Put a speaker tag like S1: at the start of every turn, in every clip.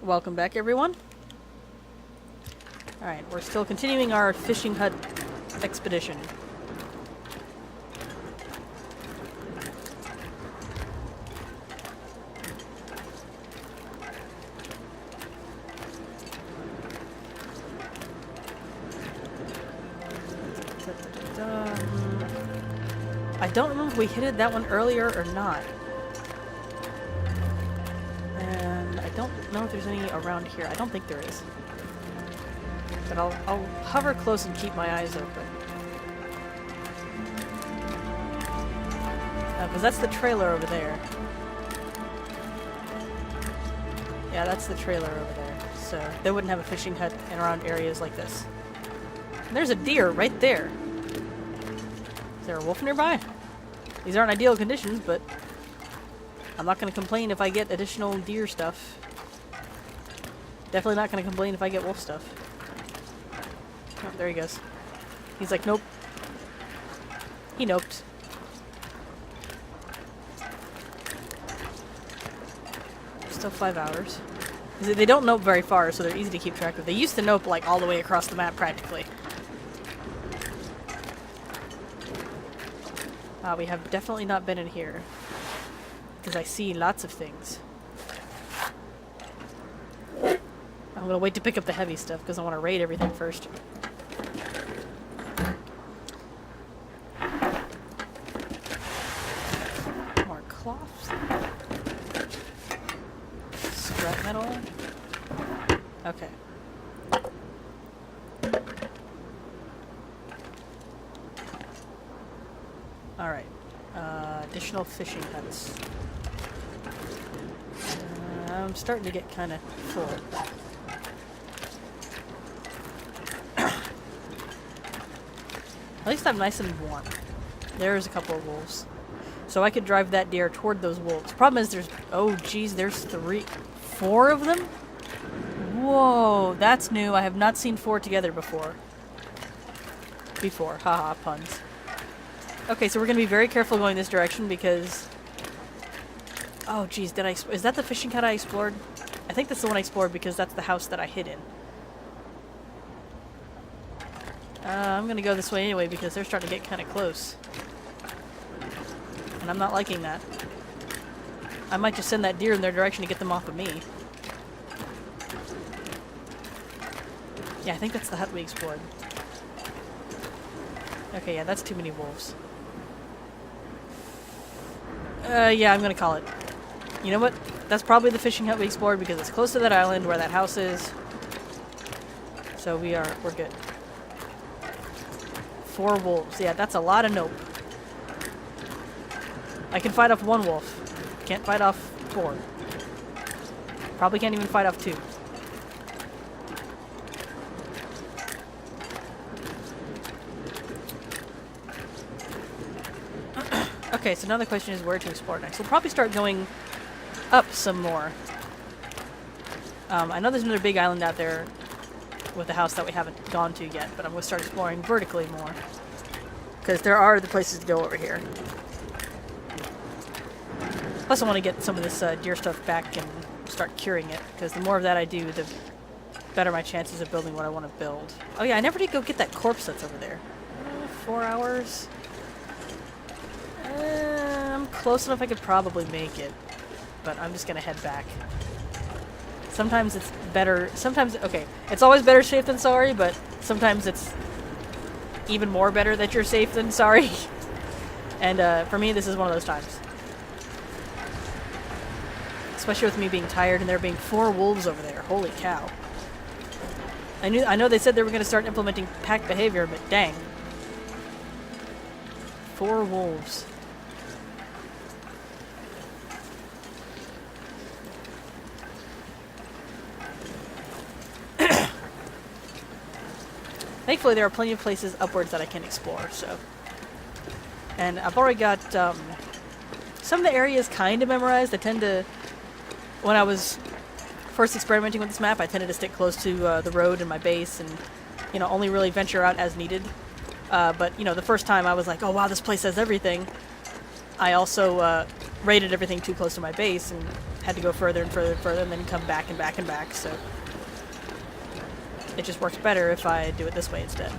S1: Welcome back, everyone. Alright, we're still continuing our fishing hut expedition. I don't remember if we hit that one earlier or not. And I don't know if there's any around here. I don't think there is. But I'll hover close and keep my eyes open. Because that's the trailer over there. Yeah, that's the trailer over there. So they wouldn't have a fishing hut in around areas like this. And there's a deer right there. Is there a wolf nearby? These aren't ideal conditions, but I'm not going to complain if I get additional deer stuff. Definitely not going to complain if I get wolf stuff. Oh, there he goes. He's like, nope. He noped. Still 5 hours. They don't nope very far, so they're easy to keep track of. They used to nope like all the way across the map practically. We have definitely not been in here. Because I see lots of things. I'm gonna wait to pick up the heavy stuff because I want to raid everything first. More cloths. Scrap metal. Okay. Alright. Additional fishing huts. I'm starting to get kind of full. At least I'm nice and warm. There's a couple of wolves. So I could drive that deer toward those wolves. Problem is there's... Oh, geez, there's 4 of them? Whoa, that's new. I have not seen 4 together before. Haha, puns. Okay, so we're going to be very careful going this direction because... Oh, geez, did I... Is that the fishing hut I explored? I think that's the one I explored because that's the house that I hid in. I'm going to go this way anyway because they're starting to get kind of close. And I'm not liking that. I might just send that deer in their direction to get them off of me. Yeah, I think that's the hut we explored. Okay, yeah, that's too many wolves. Yeah, I'm gonna call it. You know what? That's probably the fishing hut we explored because it's close to that island where that house is. So we're good. 4 wolves. Yeah, that's a lot of nope. I can fight off 1 wolf. Can't fight off 4. Probably can't even fight off 2. Okay, so now the question is where to explore next. We'll probably start going up some more. I know there's another big island out there with a house that we haven't gone to yet, but I'm going to start exploring vertically more. Because there are other places to go over here. Plus I want to get some of this deer stuff back and start curing it, because the more of that I do, the better my chances of building what I want to build. Oh yeah, I never did go get that corpse that's over there. 4 hours? I'm close enough I could probably make it, but I'm just going to head back. Sometimes it's better, okay, it's always better safe than sorry, but sometimes it's even more better that you're safe than sorry. And for me, this is one of those times. Especially with me being tired and there being 4 wolves over there. Holy cow. I know they said they were going to start implementing pack behavior, but dang. 4 wolves. Thankfully, there are plenty of places upwards that I can explore, so. And I've already got some of the areas kind of memorized. I tend to, when I was first experimenting with this map, I tended to stick close to the road and my base and, you know, only really venture out as needed. But, you know, the first time I was like, oh wow, this place has everything. I also raided everything too close to my base and had to go further and further and further and then come back and back and back, so it just works better if I do it this way instead.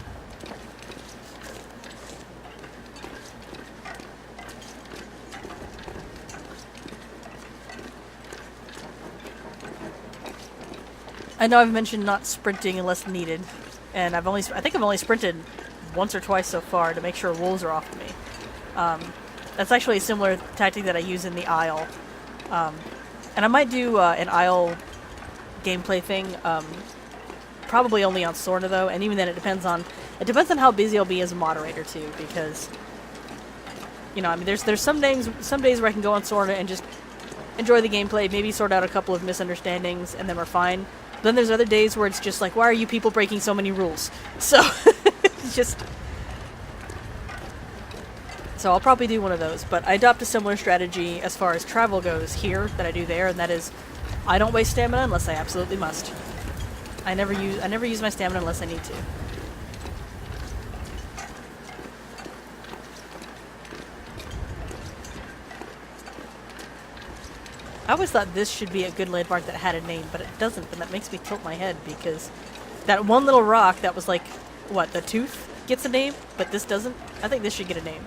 S1: I know I've mentioned not sprinting unless needed, and I think I've only sprinted once or twice so far to make sure wolves are off of me. That's actually a similar tactic that I use in the Isle. And I might do an Isle gameplay thing, probably only on Sorna though, and even then it depends on how busy I'll be as a moderator too, because you know, I mean, there's some days where I can go on Sorna and just enjoy the gameplay, maybe sort out a couple of misunderstandings, and then we're fine. Then there's other days where it's just like, why are you people breaking so many rules? So, it's just... So I'll probably do one of those, but I adopt a similar strategy as far as travel goes here that I do there, and that is, I don't waste stamina unless I absolutely must. I never use my stamina unless I need to. I always thought this should be a good landmark that had a name, but it doesn't, and that makes me tilt my head, because that one little rock that was like, what, the tooth gets a name, but this doesn't? I think this should get a name.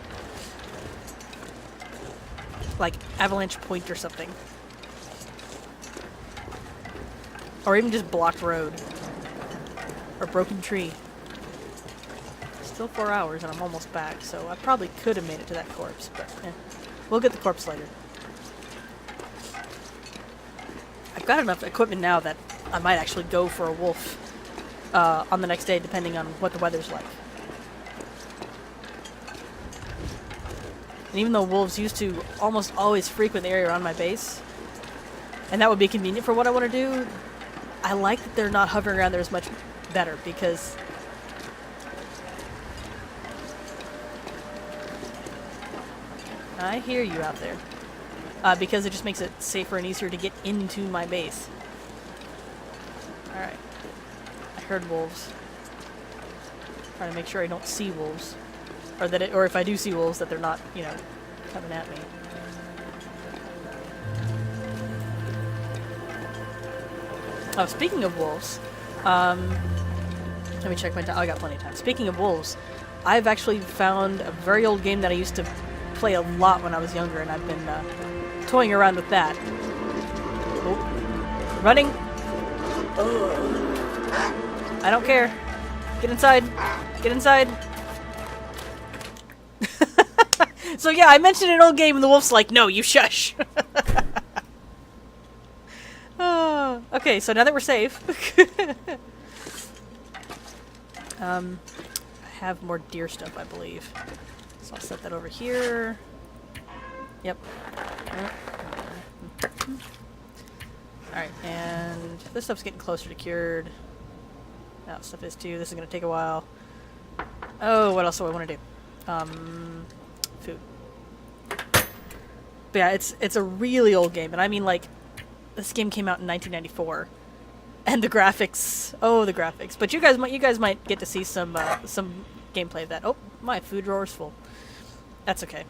S1: Like Avalanche Point or something. Or even just Blocked Road. Or Broken Tree. Still 4 hours and I'm almost back, so I probably could have made it to that corpse, but we'll get the corpse later. I've got enough equipment now that I might actually go for a wolf on the next day, depending on what the weather's like. And even though wolves used to almost always frequent the area around my base, and that would be convenient for what I want to do, I like that they're not hovering around there as much better, because I hear you out there. Because it just makes it safer and easier to get into my base. Alright. I heard wolves. Trying to make sure I don't see wolves. Or if I do see wolves, that they're not, you know, coming at me. Oh, speaking of wolves, let me check my time. Oh, I got plenty of time. Speaking of wolves, I've actually found a very old game that I used to play a lot when I was younger, and I've been toying around with that. Oh. Running! I don't care. Get inside! Get inside! So yeah, I mentioned an old game and the wolf's like, no, you shush! Okay, so now that we're safe... I have more deer stuff, I believe. So I'll set that over here. Yep. Alright, and this stuff's getting closer to cured. That stuff is too. This is going to take a while. Oh, what else do I want to do? Food. But yeah, it's a really old game, and I mean, like, this game came out in 1994, and the graphics. Oh, the graphics! But you guys might get to see some gameplay of that. Oh, my food drawer's full. That's okay.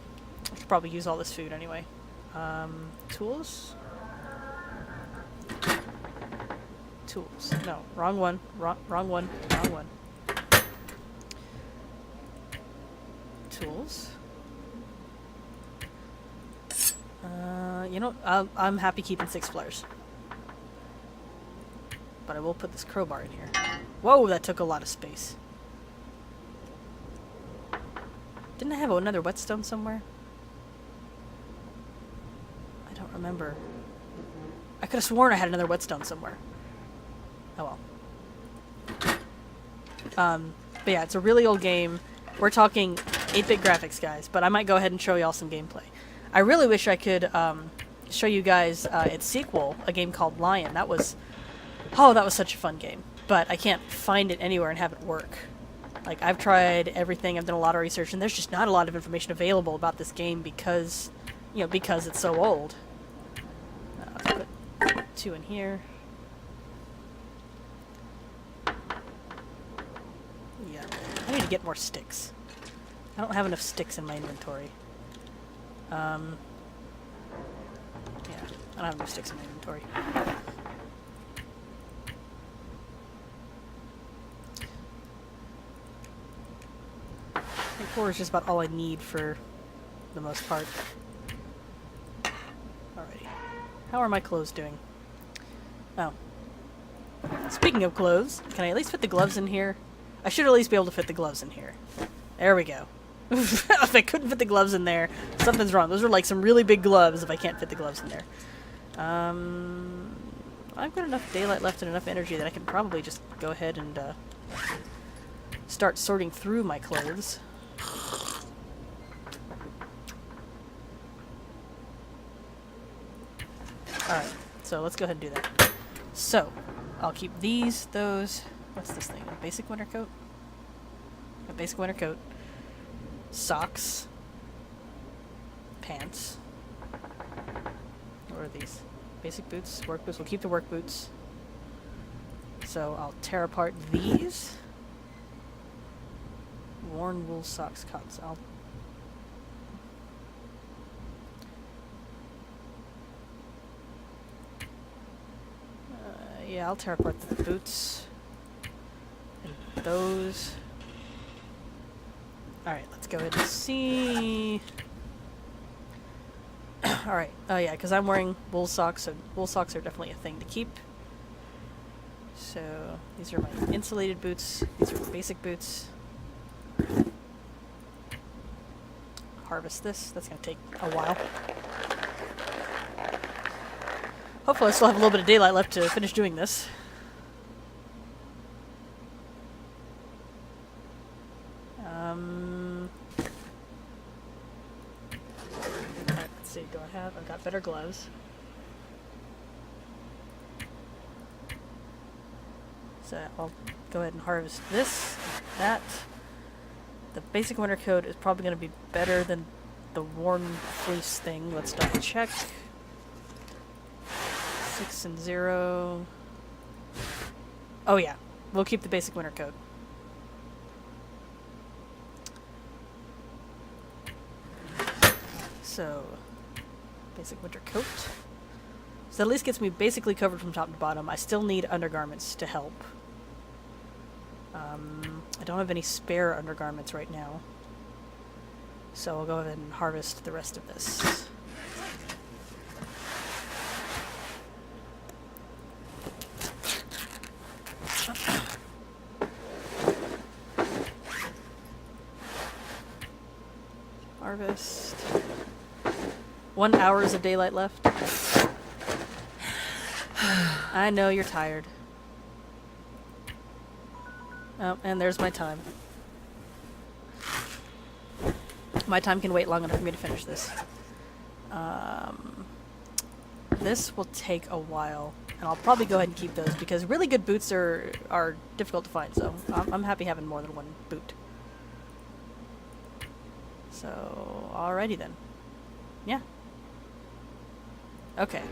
S1: I should probably use all this food anyway. Tools? Tools. No, wrong one. Wrong one. Wrong one. Tools. You know, I'm happy keeping 6 flares. But I will put this crowbar in here. Whoa, that took a lot of space. Didn't I have another whetstone somewhere? I don't remember. I could have sworn I had another whetstone somewhere. Oh well. But yeah, it's a really old game. We're talking 8-bit graphics, guys, but I might go ahead and show y'all some gameplay. I really wish I could show you guys its sequel, a game called Lion. That was such a fun game, but I can't find it anywhere and have it work. Like, I've tried everything, I've done a lot of research, and there's just not a lot of information available about this game because, you know, because it's so old. Let's put 2 in here. Yeah, I need to get more sticks. I don't have enough sticks in my inventory. don't have no sticks in my inventory. I think 4 is just about all I need for the most part. Alrighty. How are my clothes doing? Oh. Speaking of clothes, can I at least fit the gloves in here? I should at least be able to fit the gloves in here. There we go. If I couldn't fit the gloves in there, something's wrong. Those are like some really big gloves if I can't fit the gloves in there. I've got enough daylight left and enough energy that I can probably just go ahead and start sorting through my clothes. Alright, so let's go ahead and do that. So, I'll keep these, those... What's this thing? A basic winter coat? A basic winter coat. Socks. Pants. What are these? Basic boots, work boots. We'll keep the work boots. So I'll tear apart these. Worn wool socks, cots. Yeah, I'll tear apart the boots. And those. Alright, let's go ahead and see. Alright, oh yeah, because I'm wearing wool socks, so wool socks are definitely a thing to keep. So, these are my insulated boots. These are basic boots. Harvest this. That's going to take a while. Hopefully I still have a little bit of daylight left to finish doing this. Alright, let's see. Do I have... I've got better gloves. So I'll go ahead and harvest this, that. The basic winter coat is probably going to be better than the worn fleece thing. Let's double check. 6 and 0. Oh yeah, we'll keep the basic winter coat. So, basic winter coat. So that at least gets me basically covered from top to bottom. I still need undergarments to help. I don't have any spare undergarments right now. So I'll go ahead and harvest the rest of this. Harvest. 1 hour of daylight left. I know you're tired. Oh, and there's my time. My time can wait long enough for me to finish this. This will take a while, and I'll probably go ahead and keep those because really good boots are difficult to find, so I'm happy having more than one boot. So, alrighty then. Yeah. Okay.